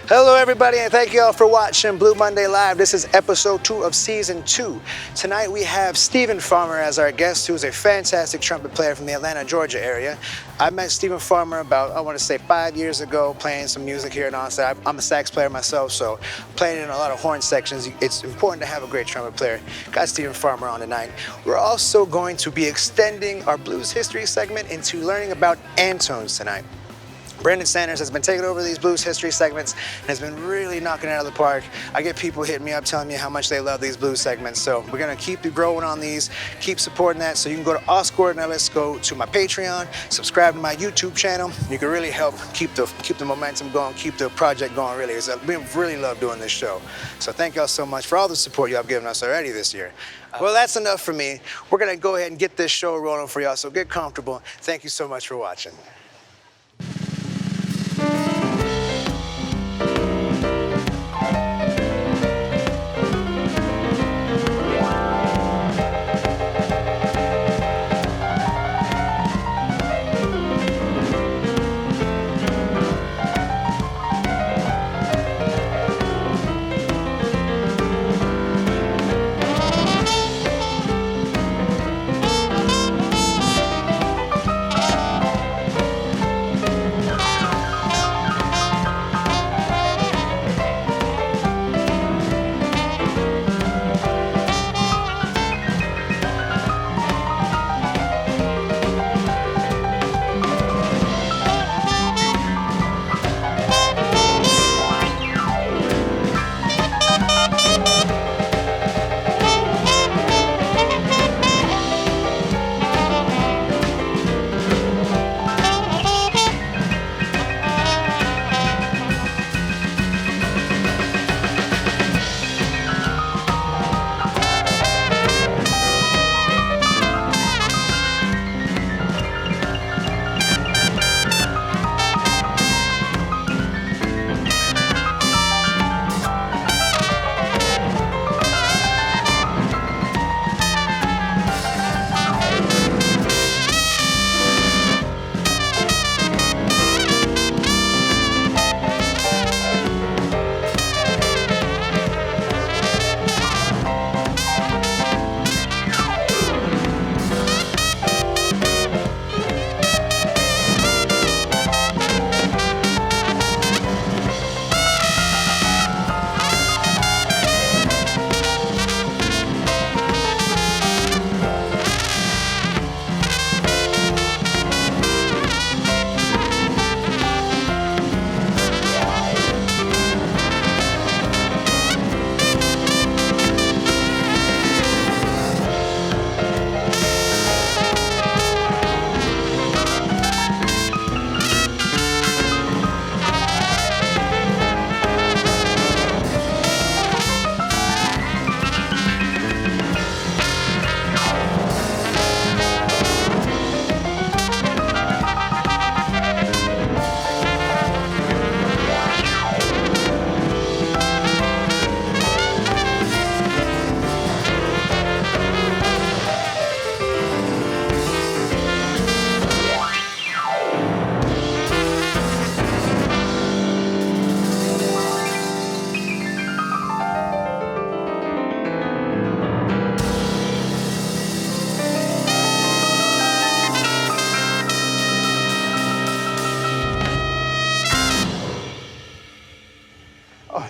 Hello everybody, and thank you all for watching Blue Monday Live. This is episode 2 of season 2. Tonight we have Stephen Farmer as our guest, who is a fantastic trumpet player from the Atlanta, Georgia area. I met Stephen Farmer about, 5 years ago, playing some music here in Austin. I'm a sax player myself, so playing in a lot of horn sections, it's important to have a great trumpet player. Got Stephen Farmer on tonight. We're also going to be extending our blues history segment into learning about Antones tonight. Brandon Sanders has been taking over these blues history segments and has been really knocking it out of the park. I get people hitting me up telling me how much they love these blues segments, so we're gonna keep growing on these, keep supporting that. So you can go to Ornelas, go to my Patreon, subscribe to my YouTube channel. You can really help keep the momentum going, keep the project going. Really, we really love doing this show. So thank y'all so much for all the support y'all have given us already this year. Well, that's enough for me. We're gonna go ahead and get this show rolling for y'all. So get comfortable. Thank you so much for watching.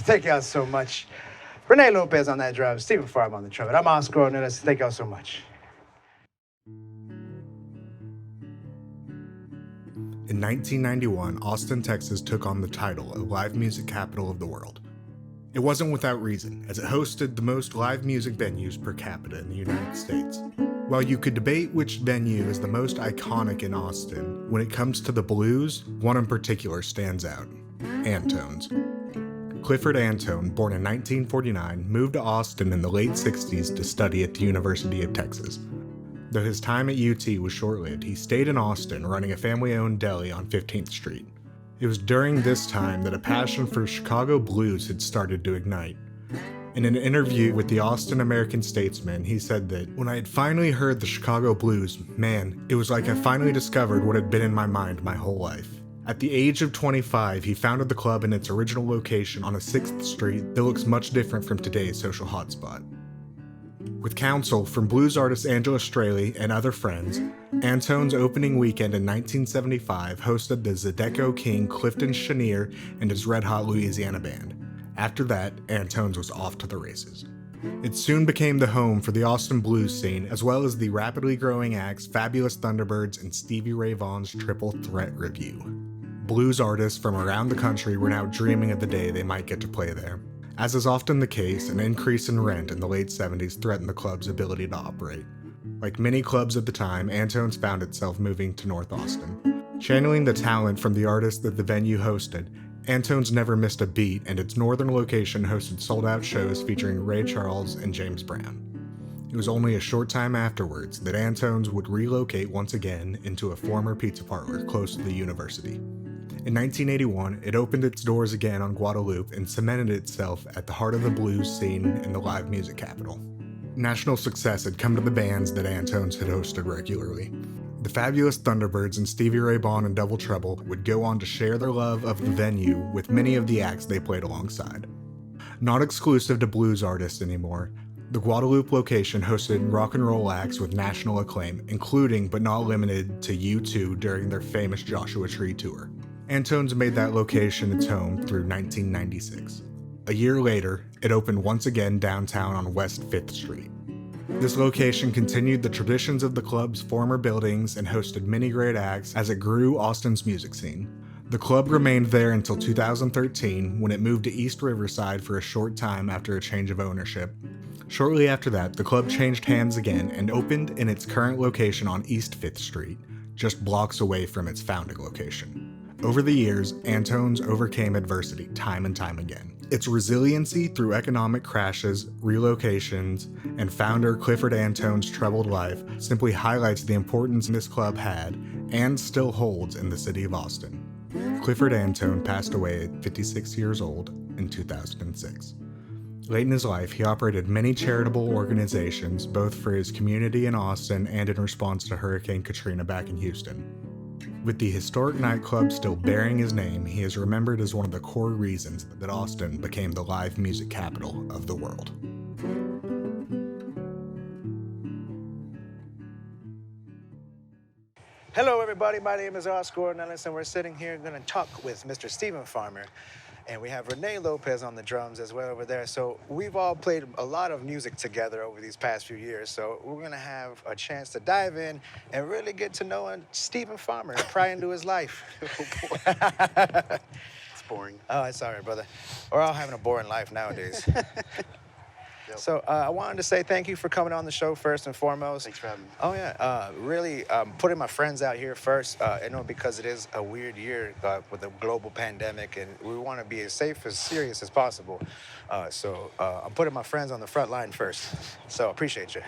Thank y'all so much. Renee Lopez on that drum, Stephen Farmer on the trumpet. I'm Oscar Ornelas. Thank y'all so much. In 1991, Austin, Texas took on the title of Live Music Capital of the World. It wasn't without reason, as it hosted the most live music venues per capita in the United States. While you could debate which venue is the most iconic in Austin, when it comes to the blues, one in particular stands out: Antone's. Clifford Antone, born in 1949, moved to Austin in the late 60s to study at the University of Texas. Though his time at UT was short-lived, he stayed in Austin running a family-owned deli on 15th Street. It was during this time that a passion for Chicago blues had started to ignite. In an interview with the Austin American-Statesman, he said that, "When I had finally heard the Chicago blues, man, it was like I finally discovered what had been in my mind my whole life. At the age of 25, he founded the club in its original location on a 6th Street that looks much different from today's social hotspot. With counsel from blues artist Angela Straley and other friends, Antone's opening weekend in 1975 hosted the Zydeco King Clifton Chenier and his Red Hot Louisiana Band. After that, Antone's was off to the races. It soon became the home for the Austin blues scene, as well as the rapidly growing acts Fabulous Thunderbirds and Stevie Ray Vaughan's Triple Threat Review. Blues artists from around the country were now dreaming of the day they might get to play there. As is often the case, an increase in rent in the late 70s threatened the club's ability to operate. Like many clubs at the time, Antone's found itself moving to North Austin. Channeling the talent from the artists that the venue hosted, Antone's never missed a beat, and its northern location hosted sold-out shows featuring Ray Charles and James Brown. It was only a short time afterwards that Antone's would relocate once again into a former pizza parlor close to the university. In 1981, it opened its doors again on Guadalupe and cemented itself at the heart of the blues scene in the live music capital. National success had come to the bands that Antone's had hosted regularly. The Fabulous Thunderbirds and Stevie Ray Vaughan and Double Trouble would go on to share their love of the venue with many of the acts they played alongside. Not exclusive to blues artists anymore, the Guadalupe location hosted rock and roll acts with national acclaim, including but not limited to U2 during their famous Joshua Tree tour. Antone's made that location its home through 1996. A year later, it opened once again downtown on West 5th Street. This location continued the traditions of the club's former buildings and hosted many great acts as it grew Austin's music scene. The club remained there until 2013, when it moved to East Riverside for a short time after a change of ownership. Shortly after that, the club changed hands again and opened in its current location on East 5th Street, just blocks away from its founding location. Over the years, Antone's overcame adversity time and time again. Its resiliency through economic crashes, relocations, and founder Clifford Antone's troubled life simply highlights the importance this club had and still holds in the city of Austin. Clifford Antone passed away at 56 years old in 2006. Late in his life, he operated many charitable organizations, both for his community in Austin and in response to Hurricane Katrina back in Houston. With the historic nightclub still bearing his name, he is remembered as one of the core reasons that Austin became the live music capital of the world. Hello, everybody. My name is Oscar Ornelas, and we're sitting here going to talk with Mr. Stephen Farmer. And we have Renee Lopez on the drums as well over there. So we've all played a lot of music together over these past few years. So we're going to have a chance to dive in and really get to know Stephen Farmer and pry into his life. Oh, boy. It's boring. Oh, it's all right, brother. We're all having a boring life nowadays. Yep. So I wanted to say thank you for coming on the show first and foremost. Thanks for having me. Oh, yeah. Really putting my friends out here first, because it is a weird year with a global pandemic, and we want to be as safe, as serious as possible. So I'm putting my friends on the front line first. So appreciate you.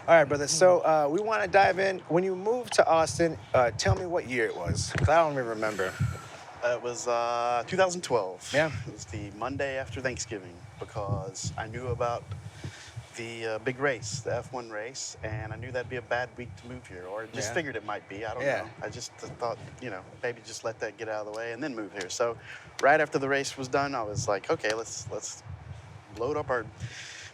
All right, brother. So we want to dive in. When you moved to Austin, tell me what year it was, because I don't even remember. It was 2012. Yeah. It was the Monday after Thanksgiving, because I knew about the big race, the F1 race, and I knew that'd be a bad week to move here, or just figured it might be. I don't know. I just thought, maybe just let that get out of the way and then move here. So right after the race was done, I was like, okay, let's load up our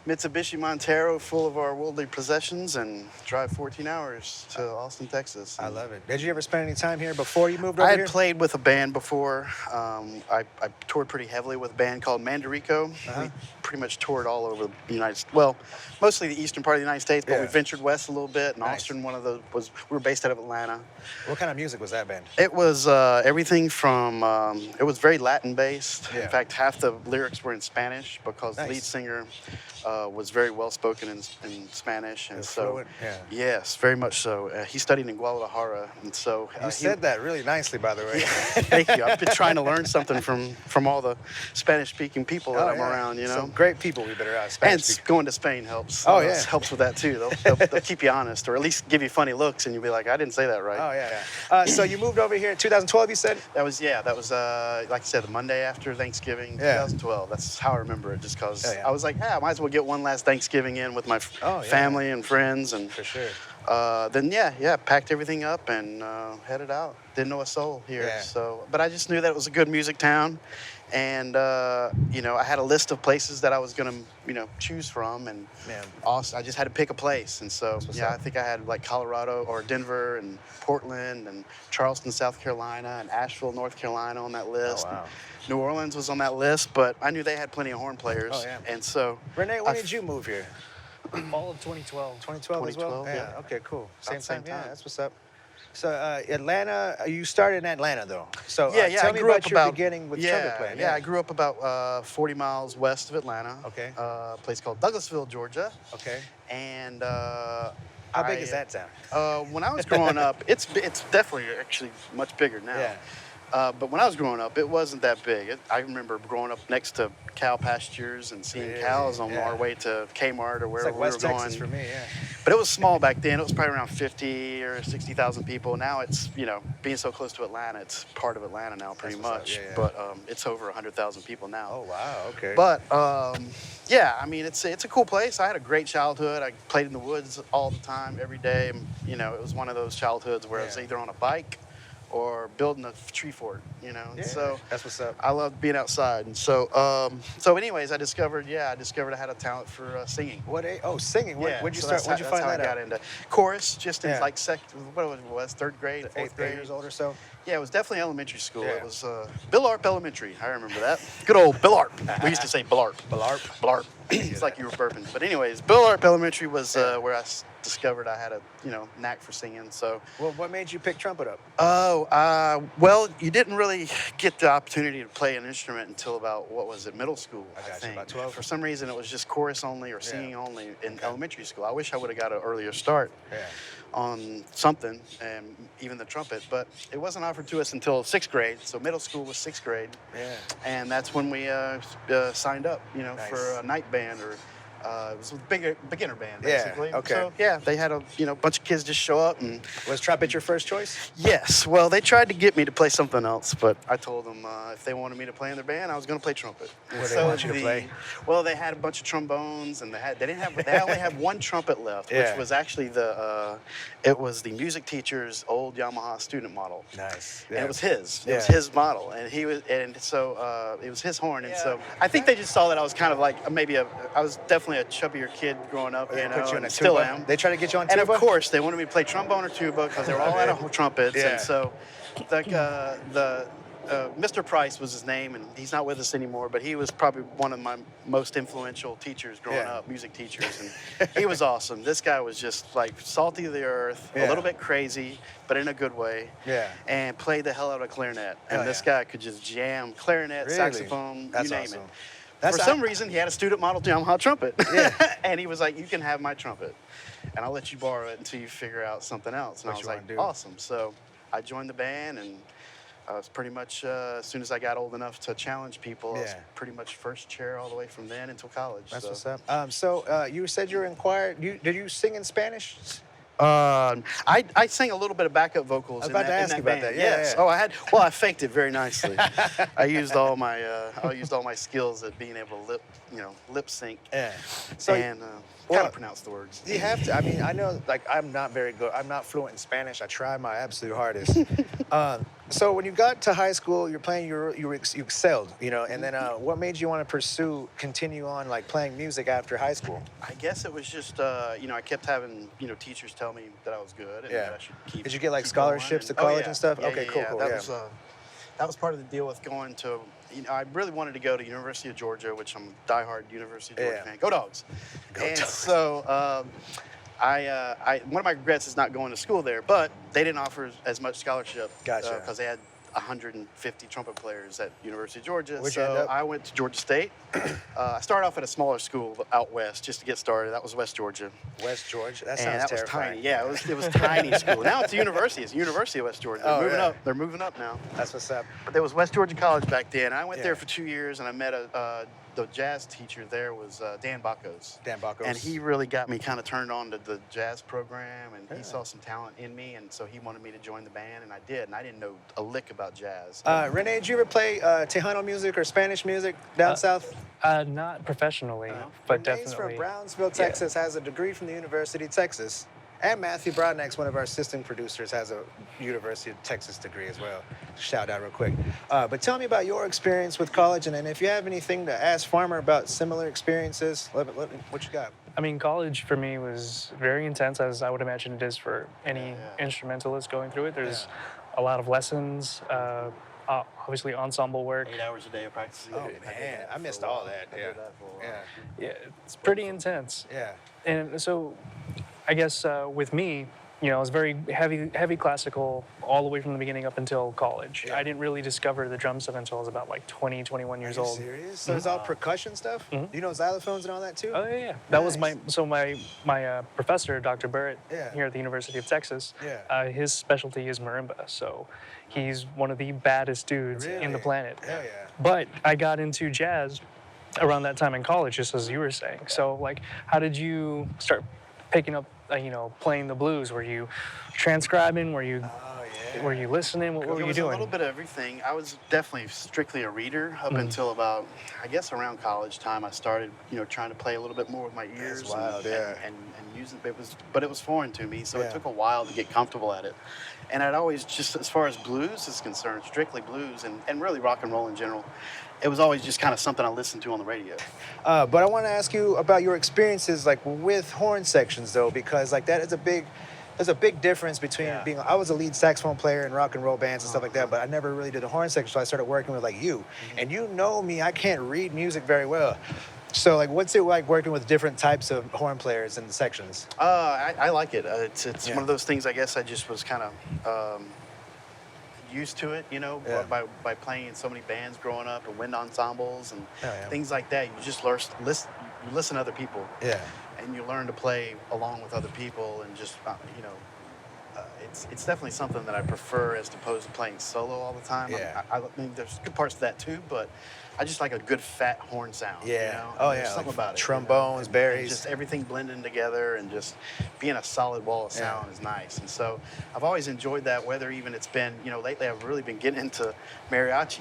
Mitsubishi Montero full of our worldly possessions and drive 14 hours to Austin, Texas. I love it. Did you ever spend any time here before you moved over I here? had played with a band before. I toured pretty heavily with a band called Mandarico. We pretty much toured all over the United States. Well, mostly the eastern part of the United States, but we ventured west a little bit. And Austin, we were based out of Atlanta. What kind of music was that band? It was everything from, it was very Latin-based. Yeah. In fact, half the lyrics were in Spanish, because the lead singer was very well-spoken in Spanish. And so, fluent, yes, very much so. He studied in Guadalajara, and so... You said that really nicely, by the way. Yeah, thank you. I've been trying to learn something from all the Spanish-speaking people that I'm around, Some great people we've been around. Spanish and going to Spain helps. Oh, yeah. Helps with that, too. They'll keep you honest, or at least give you funny looks, and you'll be like, I didn't say that right. Oh, yeah. So you moved over here in 2012, you said? That was like I said, the Monday after Thanksgiving, 2012. That's how I remember it, just because I was like, I might as well to get one last Thanksgiving in with my family and friends, and for sure. Then packed everything up and headed out. Didn't know a soul here. Yeah. So, but I just knew that it was a good music town, and I had a list of places that I was gonna choose from, and also I just had to pick a place. And so I think I had like Colorado or Denver and Portland and Charleston, South Carolina, and Asheville, North Carolina on that list. Oh, wow. New Orleans was on that list, but I knew they had plenty of horn players. Oh, yeah. And so Renee, when did you move here? Fall of 2012. 2012 as well? 2012, Yeah. Okay, cool. Same same time. Yeah, time. that's what's up. So Atlanta, you started in Atlanta though. So I tell me grew about up your beginning with trumpet playing. I grew up about 40 miles west of Atlanta. Okay. A place called Douglasville, Georgia. Okay. And how big is that town? when I was growing up, it's definitely actually much bigger now. Yeah. But when I was growing up, it wasn't that big. I remember growing up next to cow pastures and seeing cows on our way to Kmart or wherever It's like West we were Texas going. for me, yeah. But it was small back then. It was probably around 50 or 60,000 people. Now it's, being so close to Atlanta, it's part of Atlanta now pretty much. Yeah. But it's over 100,000 people now. Oh, wow, okay. But it's a cool place. I had a great childhood. I played in the woods all the time, every day. It was one of those childhoods where I was either on a bike or building a tree fort, Yeah, so that's what's up. I loved being outside. And so, anyways, I discovered I had a talent for singing. Singing. When'd you start? When'd you find that's how that I out? got into chorus, just in Yeah. like third grade, fourth 8 grade. years old or so? Yeah, it was definitely elementary school. Yeah. It was Bill Arp Elementary. I remember that. Good old Bill Arp. We used to say Bill Arp. Bill Arp. Bill Arp. It's like you were burping. But anyways, Bill Arp Elementary was where I discovered I had a knack for singing. So. Well, what made you pick trumpet up? Well, you didn't really get the opportunity to play an instrument until about, middle school, I got you, think. about 12? For some reason, it was just chorus only or singing only in elementary school. I wish I would have got an earlier start on something, and even the trumpet, but it wasn't offered to us until 6th grade. So middle school was 6th grade. Yeah. And that's when we signed up, for a night band or it was a beginner band, basically. Yeah, okay. So, they had a bunch of kids just show up. And Was trumpet your first choice? yes. Well, they tried to get me to play something else, but I told them if they wanted me to play in their band, I was going to play trumpet. What did they want you to play? Well, they had a bunch of trombones, and they only had one trumpet left, which was actually the music teacher's old Yamaha student model. Nice. And it was his. It was Yeah. his model, and so it was his horn, and so I think they just saw that I was kind of like I was definitely a chubbier kid growing up, They put you in a and still tuba? am. They try to get you on And tuba? of course, they wanted me to play trombone or tuba because they were all out of trumpets. Yeah. And so, Mr. Price was his name, and he's not with us anymore. But he was probably one of my most influential teachers growing up, music teachers, and he was awesome. This guy was just like salty of the earth, a little bit crazy, but in a good way. Yeah. And played the hell out of clarinet. And Oh, this yeah. guy could just jam clarinet, Really? saxophone, That's you name awesome. it. For some reason, he had a student model Yamaha trumpet. Yeah. And he was like, "You can have my trumpet, and I'll let you borrow it until you figure out something else." And What I was you like, wanna do. "Awesome." So I joined the band, and I was pretty much, as soon as I got old enough to challenge people, I was pretty much first chair all the way from then until college. That's so. what's up. So you said you were in choir. Did you sing in Spanish? I sang a little bit of backup vocals. I was about to ask you about band. that. Yes. Yeah. Oh, I had. Well, I faked it very nicely. I used all my skills at being able to lip sync. Yeah. So And kind of pronounce the words. you have to. I mean, I know, like, I'm not very good. I'm not fluent in Spanish. I try my absolute hardest. So when you got to high school, you're playing. You excelled, And then what made you want to continue on like playing music after high school? I guess it was just, I kept having, teachers tell me that I was good and that I should keep. Did you get like keep going. scholarships to Oh, college yeah. and stuff? Yeah, Okay, yeah, cool, yeah. cool. That was part of the deal with going to. I really wanted to go to University of Georgia, which I'm a diehard University of Georgia fan. Go Dogs! Go And Dogs. so one of my regrets is not going to school there, but they didn't offer as much scholarship Gotcha. because they had 150 trumpet players at University of Georgia. Where'd you end So up? I went to Georgia State. I started off at a smaller school out west just to get started. That was West Georgia. West Georgia. That And sounds that terrifying. was tiny. Yeah, it was tiny school. Now it's a university. It's the University of West Georgia. They're Oh, moving yeah. up. They're moving up now. That's what's up. But there was West Georgia College back then. I went Yeah. there for 2 years, and I met the jazz teacher there was Dan Bacos. Dan Bacos. And he really got me kind of turned on to the jazz program, and he saw some talent in me, and so he wanted me to join the band, and I did, and I didn't know a lick about jazz. Renee, did you ever play Tejano music or Spanish music down south? Not professionally, but Renee's definitely. from Brownsville, Texas, has a degree from the University of Texas. And Matthew Broadnax, one of our assistant producers, has a University of Texas degree as well. Shout out real quick. But tell me about your experience with college, and then if you have anything to ask Farmer about similar experiences, what you got? I mean, college for me was very intense, as I would imagine it is for any instrumentalist going through it. There's a lot of lessons, obviously ensemble work. 8 hours a day of practicing. Oh man, I missed all that. Yeah, it's pretty intense. Yeah. And so, I guess with me, you know, I was very heavy classical all the way from the beginning up until college. Yeah. I didn't really discover the drum stuff until I was about like 20, 21 years old. Serious? So it's all percussion stuff? Do you know xylophones and all that too? Oh yeah. That was my professor, Dr. Barrett, Yeah. here at the University of Texas. Yeah. His specialty is marimba, so he's one of the baddest dudes in the Really? planet. Hell yeah. But I got into jazz around that time in college, just as you were saying. So like, how did you start picking up, playing the blues? Were you transcribing? Were you were you listening? What were you It was doing? a little bit of everything. I was definitely strictly a reader up until about, I guess, around college time. I started, trying to play a little bit more with my ears. wild, and using it. But it was foreign to me, so it took a while to get comfortable at it. And I'd always, just as far as blues is concerned, strictly blues and really rock and roll in general, it was always just kind of something I listened to on the radio. But I want to ask you about your experiences, like with horn sections, though, because like that is there's a big difference between being. I was a lead saxophone player in rock and roll bands and stuff like that, but I never really did a horn section, so I started working with like you. And you know me, I can't read music very well. So like, what's it like working with different types of horn players in the sections? I like it. It's one of those things. I guess I just was kind of used to it, by playing in so many bands growing up and wind ensembles and things like that. You just listen to other people. Yeah. And you learn to play along with other people and just, it's definitely something that I prefer as opposed to playing solo all the time. Yeah. I mean, there's good parts to that too, but I just like a good fat horn sound. Yeah. There's something about it. Trombones, berries. Just everything blending together and just being a solid wall of sound is nice. And so I've always enjoyed that, whether even it's been, lately I've really been getting into mariachi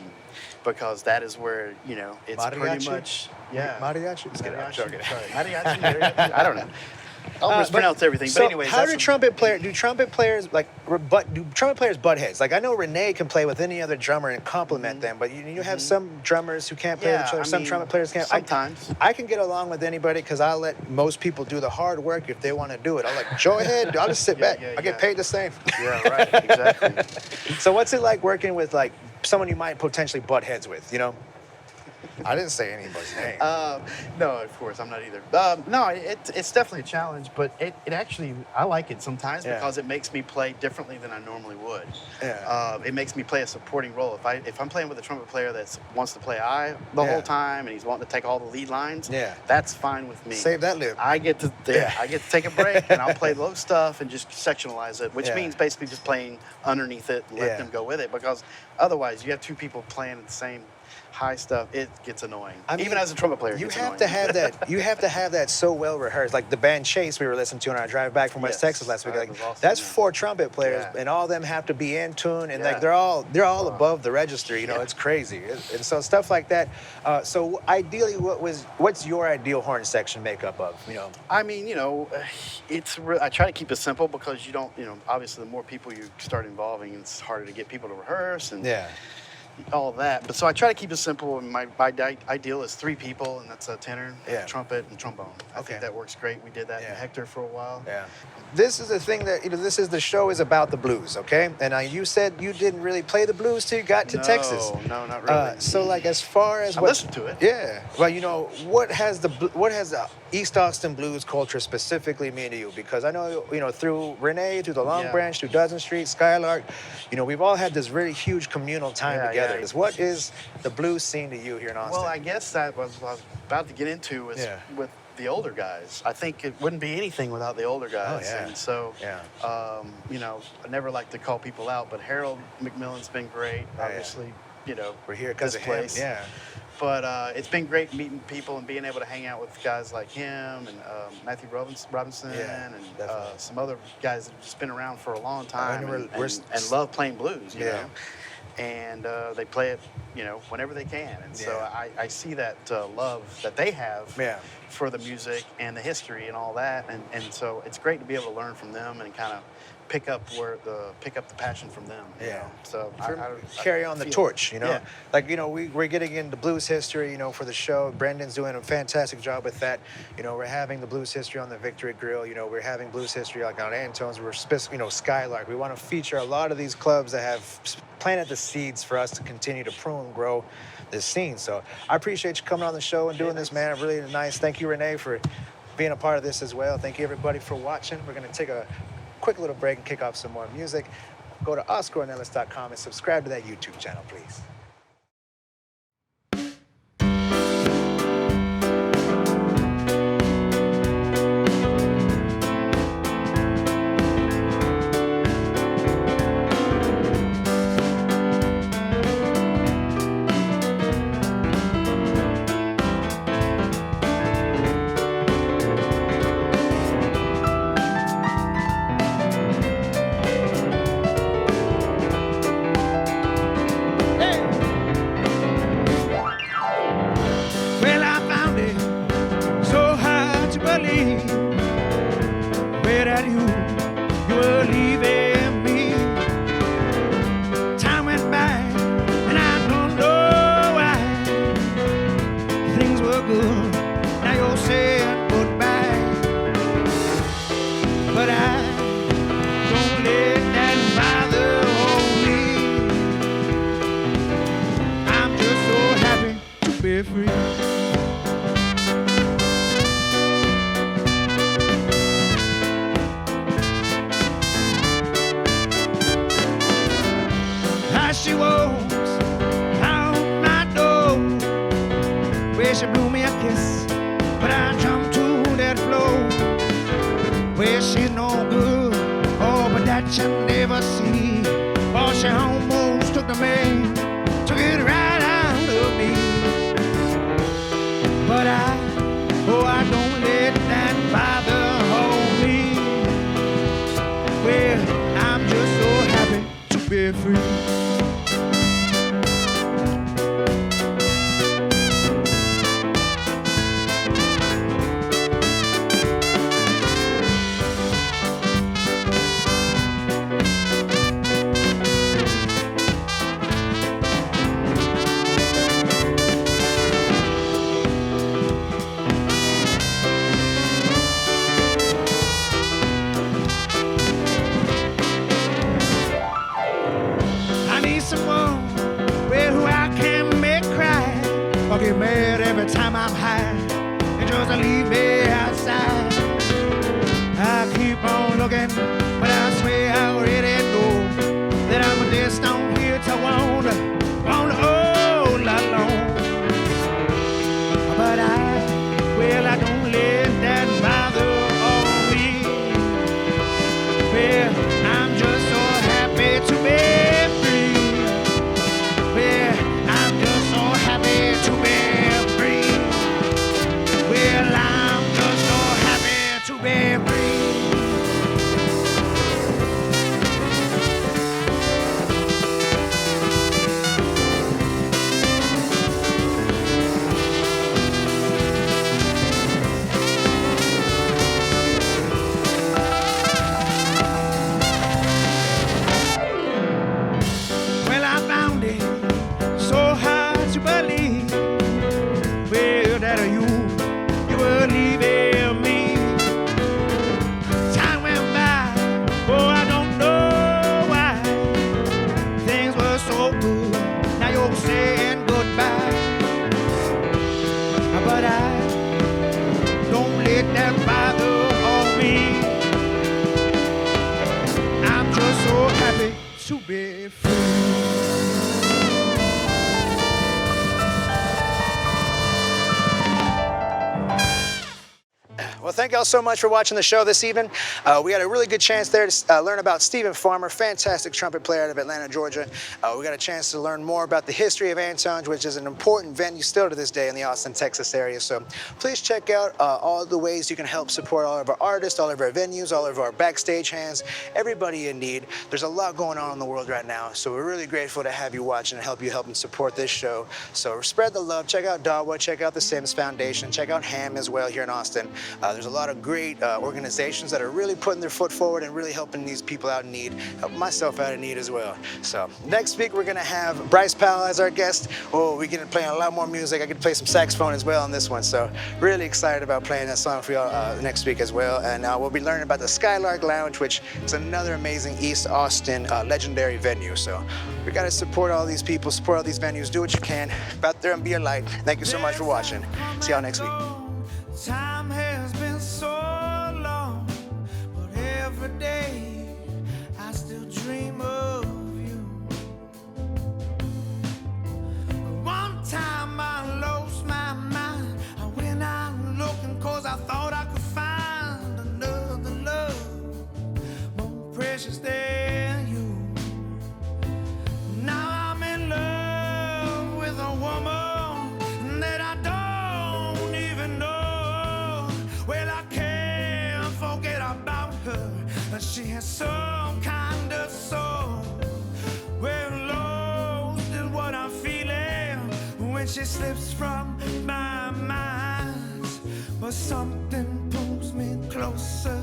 because that is where, it's Mariachi? pretty much, Mariachi? Mariachi. Sorry. Mariachi? I don't know. I'll mispronounce everything, So but anyways. how do trumpet players butt heads? Like I know Renee can play with any other drummer and complement them, but you have some drummers who can't play with each other. Some trumpet players can't. Sometimes. I can get along with anybody because I let most people do the hard work if they want to do it. I'm like, go ahead, I'll just sit back. I get paid the same. Yeah, right, exactly. So what's it like working with like someone you might potentially butt heads with, I didn't say anybody's name. No, of course, I'm not either. No, it's definitely a challenge, but it actually, I like it sometimes because it makes me play differently than I normally would. Yeah. It makes me play a supporting role. If I'm playing with a trumpet player that wants to play I the whole time and he's wanting to take all the lead lines, that's fine with me. Save that lip. I get to take a break and I'll play low stuff and just sectionalize it, which means basically just playing underneath it and let them go with it, because otherwise you have two people playing at the same high stuff, it gets annoying. Even as a trumpet player, you have to have that. You have to have that so well rehearsed. Like the band Chase we were listening to on our drive back from West Texas last week. Like was awesome, that's 4 trumpet players, and all of them have to be in tune, and like they're all above the register. It's crazy. And so stuff like that. So ideally, what's your ideal horn section makeup of? I mean, I try to keep it simple because you don't, obviously the more people you start involving, it's harder to get people to rehearse and all that. But so I try to keep it simple, and my ideal is 3 people, and that's a tenor, trumpet, and trombone. I think that works great. We did that in Hector for a while. Yeah. This is the thing that the show is about the blues, okay? And you said you didn't really play the blues till you got to Texas. No, not really. So like as far as I listened to it. Yeah. Well, what has the East Austin blues culture specifically mean to you? Because I know through Renee, through the Long Branch, through Dozen Street, Skylark, we've all had this very huge communal time together. What is the blues scene to you here in Austin? Well, I guess that was what I was about to get into with the older guys. I think it wouldn't be anything without the older guys. Oh, yeah. And so, I never like to call people out, but Harold McMillan's been great. Obviously, we're here because of him. Yeah. But it's been great meeting people and being able to hang out with guys like him and Matthew Robinson and some other guys that have just been around for a long time and love playing blues, you know. And they play it, you know, whenever they can. And so I see that love that they have for the music and the history and all that. And so it's great to be able to learn from them and kind of pick up the passion from them. You know? So carry on the torch, you know. Like, you know, we're getting into blues history, you know, for the show. Brendan's doing a fantastic job with that. You know, we're having the blues history on the Victory Grill. You know, we're having blues history like on Antone's. You know, Skylark. We want to feature a lot of these clubs that have planted the seeds for us to continue to prune and grow this scene. So I appreciate you coming on the show and doing this, man. Really nice. Thank you, Renee, for being a part of this as well. Thank you, everybody, for watching. We're going to take a quick little break and kick off some more music. Go to OscarOrnelas.com and subscribe to that YouTube channel, please. She walks out my door, where she blew me a kiss, but I jumped to that floor, where she's no good, oh, but that you never see, oh, she almost took the man, took it right out of me, but I don't let that bother me, well, I'm just so happy to be free. Get mad every time I'm high and just leave me outside. I keep on looking, but I swear I already know that I'm just on here to wander on all alone. But I don't let that bother on me. Well, I'm just so happy to be free. Well, I'm just so happy to be free. Well, I'm just so happy to be free. Well, I found it so hard to believe, well, that you were leaving me. Time went by, oh, I don't know why. Things were so good, now you're saying goodbye. But I don't let that bother on me. I'm just so happy to be free. Well, thank y'all so much for watching the show this evening. We had a really good chance there to learn about Stephen Farmer, fantastic trumpet player out of Atlanta, Georgia. We got a chance to learn more about the history of Antone, which is an important venue still to this day in the Austin, Texas area. So please check out all the ways you can help support all of our artists, all of our venues, all of our backstage hands, everybody in need. There's a lot going on in the world right now, so we're really grateful to have you watching and help and support this show. So spread the love. Check out Dawa, check out the Sims Foundation, check out HAM as well here in Austin. There's a lot of great organizations that are really putting their foot forward and really helping these people out in need, helping myself out in need as well. So next week we're gonna have Bryce Powell as our guest. Oh, we're gonna play a lot more music. I get to play some saxophone as well on this one. So really excited about playing that song for y'all next week as well. And we'll be learning about the Skylark Lounge, which is another amazing East Austin legendary venue. So we gotta support all these people, support all these venues, do what you can. Go out there and be a light. Thank you so much for watching. See y'all next week. Time has been so long, but every day I still dream of you. One time I lost my mind. I went out looking 'cause I thought I could find another love more precious than you. Now I'm in love with a woman that I don't even know. Well, I can't forget about her. She has some kind of soul. Well, lost is what I'm feeling when she slips from my mind. But something pulls me closer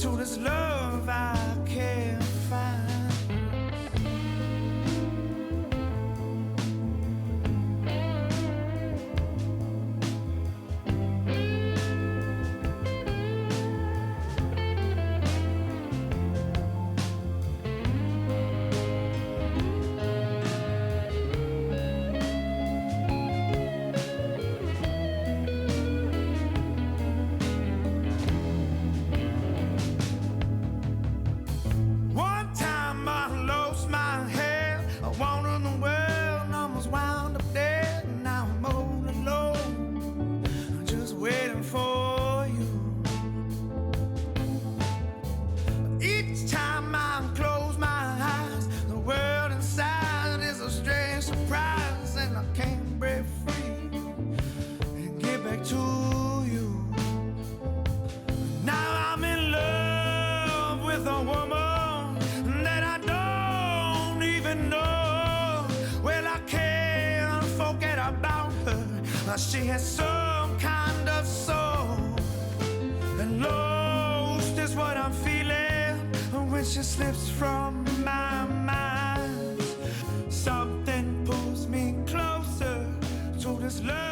to this love I can't find. She has some kind of soul, and lost is what I'm feeling when she slips from my mind. Something pulls me closer to this love.